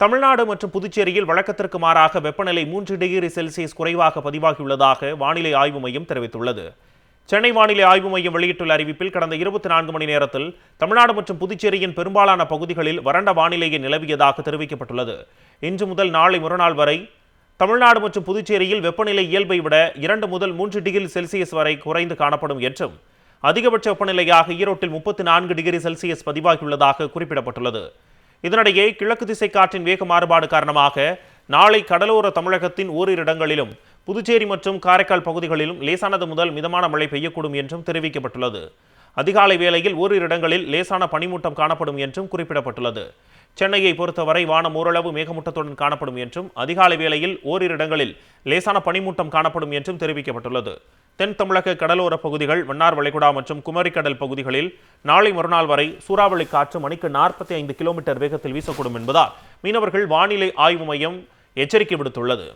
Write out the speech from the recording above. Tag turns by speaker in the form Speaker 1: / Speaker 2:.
Speaker 1: தமிழ்நாடு மற்றும் புதுச்சேரியில் வழக்கத்திற்கு மாறாக வெப்பநிலை 3 டிகிரி செல்சியஸ் குறைவாக பதிவாகியுள்ளதாக வானிலை ஆய்வு மையம் தெரிவித்துள்ளது. சென்னை வானிலை ஆய்வு மையம் வெளியிட்டுள்ள அறிவிப்பில் கடந்த 24 மணி நேரத்தில் தமிழ்நாடு மற்றும் புதுச்சேரியின் பெரும்பாலான பகுதிகளில் வறண்ட வானிலையே நிலவியதாக தெரிவிக்கப்பட்டுள்ளது. இன்று முதல் நாளை மறுநாள் வரை தமிழ்நாடு மற்றும் புதுச்சேரியில் வெப்பநிலை இயல்பை விட 2 முதல் 3 டிகிரி செல்சியஸ் வரை குறைந்து காணப்படும் என்றும் அதிகபட்ச வெப்பநிலையாக ஈரோட்டில் 34 டிகிரி செல்சியஸ் பதிவாகியுள்ளதாக குறிப்பிடப்பட்டுள்ளது. இதனிடையே கிழக்கு திசை காற்றின் வேக மாறுபாடு காரணமாக நாளை கடலோர தமிழகத்தின் ஓரிரு இடங்களிலும் புதுச்சேரி மற்றும் காரைக்கால் பகுதிகளிலும் லேசானது முதல் மிதமான மழை பெய்யக்கூடும் என்றும் தெரிவிக்கப்பட்டுள்ளது. அதிகாலை வேளையில் ஓரிரு இடங்களில் லேசான பனிமூட்டம் காணப்படும் என்றும் குறிப்பிடப்பட்டுள்ளது. சென்னையை பொறுத்தவரை வானம் ஓரளவு மேகமூட்டத்துடன் காணப்படும் என்றும் அதிகாலை வேளையில் ஓரிரு இடங்களில் லேசான பனிமூட்டம் காணப்படும் என்றும் தெரிவிக்கப்பட்டுள்ளது. தென் தமிழக கடலோர பகுதிகள், மன்னார் வளைகுடா மற்றும் குமரிக்கடல் பகுதிகளில் நாளை மறுநாள் வரை சூறாவளி காற்று மணிக்கு 45 கிலோமீட்டர் வேகத்தில் வீசக்கூடும் என்பதால் மீனவர்கள் வானிலை ஆய்வு மையம் எச்சரிக்கை விடுத்துள்ளது.